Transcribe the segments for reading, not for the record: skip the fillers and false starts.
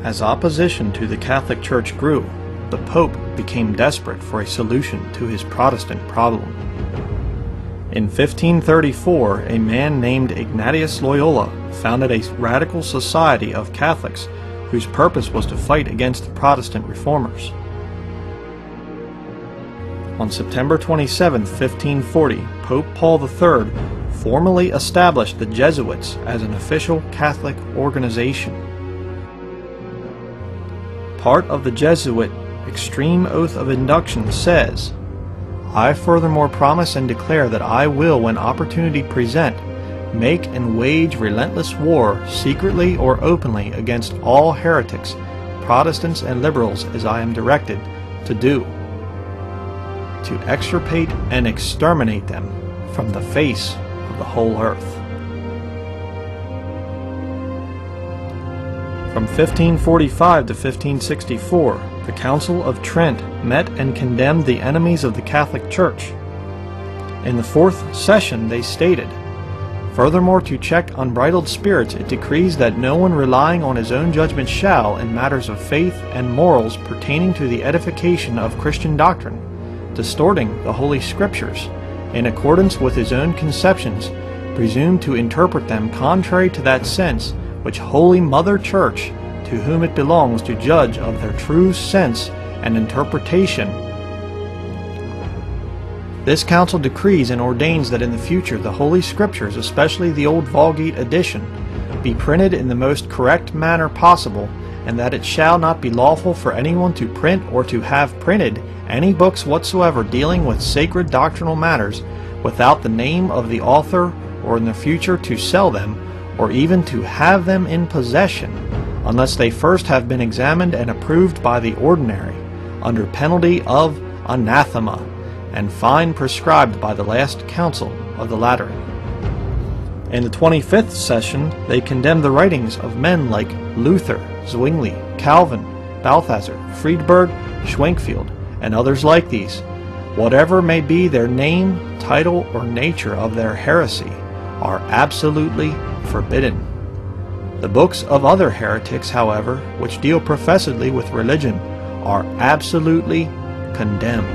As opposition to the Catholic Church grew, the Pope became desperate for a solution to his Protestant problem. In 1534, a man named Ignatius Loyola founded a radical society of Catholics whose purpose was to fight against the Protestant reformers. On September 27, 1540, Pope Paul III formally established the Jesuits as an official Catholic organization. Part of the Jesuit extreme oath of induction says, "I furthermore promise and declare that I will, when opportunity present, make and wage relentless war, secretly or openly, against all heretics, Protestants and liberals, as I am directed to do, to extirpate and exterminate them from the face of the whole earth." From 1545 to 1564, the Council of Trent met and condemned the enemies of the Catholic Church. In the fourth session they stated, "Furthermore, to check unbridled spirits, it decrees that no one relying on his own judgment shall, in matters of faith and morals pertaining to the edification of Christian doctrine, distorting the Holy Scriptures, in accordance with his own conceptions, presume to interpret them contrary to that sense which Holy Mother Church, to whom it belongs to judge of their true sense and interpretation." This council decrees and ordains that in the future the Holy Scriptures, especially the Old Vulgate edition, be printed in the most correct manner possible, and that it shall not be lawful for anyone to print or to have printed any books whatsoever dealing with sacred doctrinal matters without the name of the author, or in the future to sell them, or even to have them in possession, unless they first have been examined and approved by the ordinary, under penalty of anathema, and fine prescribed by the last council of the Lateran. In the 25th session, they condemned the writings of men like Luther, Zwingli, Calvin, Balthasar, Friedberg, Schwenkfield, and others like these, whatever may be their name, title, or nature of their heresy, are absolutely forbidden. The books of other heretics, however, which deal professedly with religion, are absolutely condemned.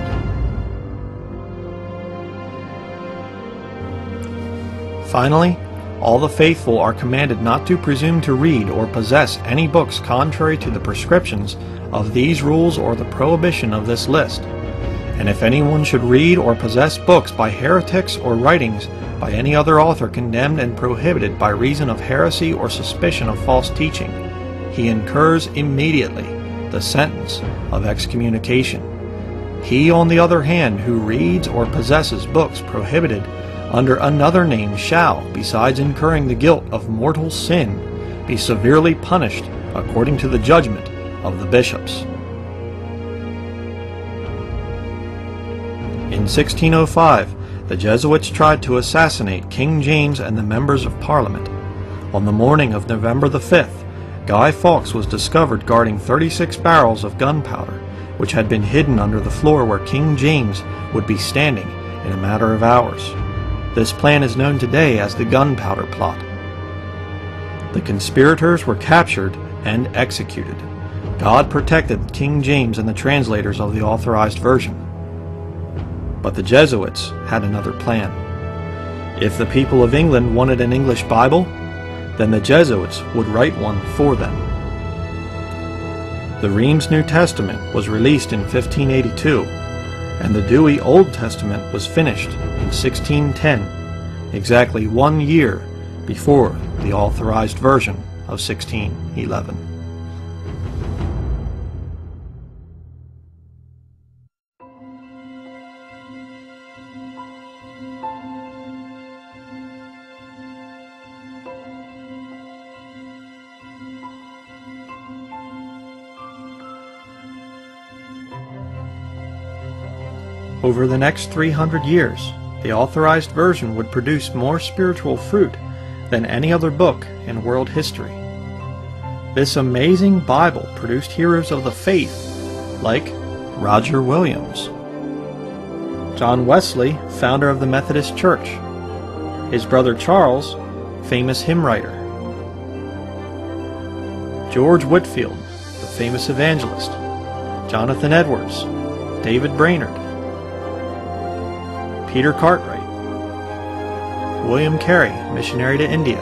Finally, all the faithful are commanded not to presume to read or possess any books contrary to the prescriptions of these rules or the prohibition of this list. And if anyone should read or possess books by heretics or writings by any other author condemned and prohibited by reason of heresy or suspicion of false teaching, he incurs immediately the sentence of excommunication. He, on the other hand, who reads or possesses books prohibited under another name shall, besides incurring the guilt of mortal sin, be severely punished according to the judgment of the bishops. In 1605, the Jesuits tried to assassinate King James and the members of Parliament. On the morning of November the 5th, Guy Fawkes was discovered guarding 36 barrels of gunpowder, which had been hidden under the floor where King James would be standing in a matter of hours. This plan is known today as the Gunpowder Plot. The conspirators were captured and executed. God protected King James and the translators of the Authorized Version. But the Jesuits had another plan. If the people of England wanted an English Bible, then the Jesuits would write one for them. The Reims New Testament was released in 1582, and the Dewey Old Testament was finished in 1610, exactly 1 year before the Authorized Version of 1611. Over the next 300 years, the Authorized Version would produce more spiritual fruit than any other book in world history. This amazing Bible produced heroes of the faith like Roger Williams, John Wesley, founder of the Methodist Church, his brother Charles, famous hymn writer, George Whitefield, famous evangelist. Jonathan Edwards, David Brainerd, Peter Cartwright, William Carey, missionary to India,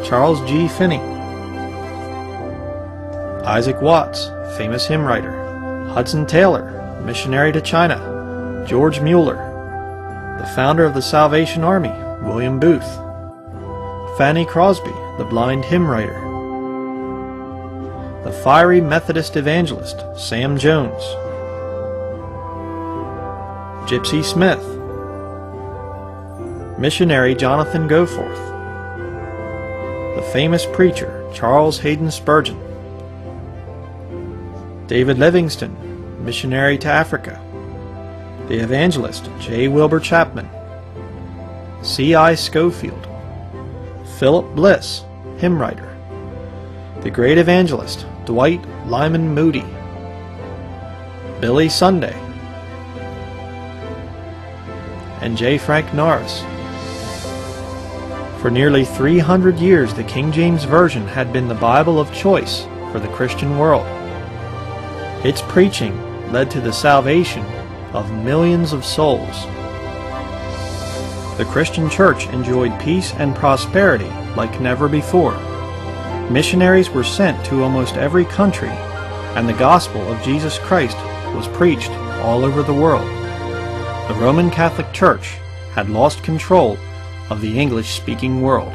Charles G. Finney, Isaac Watts, famous hymn writer, Hudson Taylor, missionary to China, George Mueller, the founder of the Salvation Army, William Booth, Fanny Crosby, the blind hymn writer, the fiery Methodist evangelist, Sam Jones, Gypsy Smith, missionary Jonathan Goforth, the famous preacher Charles Hayden Spurgeon, David Livingstone, missionary to Africa, the evangelist J. Wilbur Chapman, C.I. Schofield, Philip Bliss, hymn writer, the great evangelist Dwight Lyman Moody, Billy Sunday, and J. Frank Norris. For nearly 300 years, the King James Version had been the Bible of choice for the Christian world. Its preaching led to the salvation of millions of souls. The Christian church enjoyed peace and prosperity like never before. Missionaries were sent to almost every country, and the gospel of Jesus Christ was preached all over the world. The Roman Catholic Church had lost control of the English-speaking world.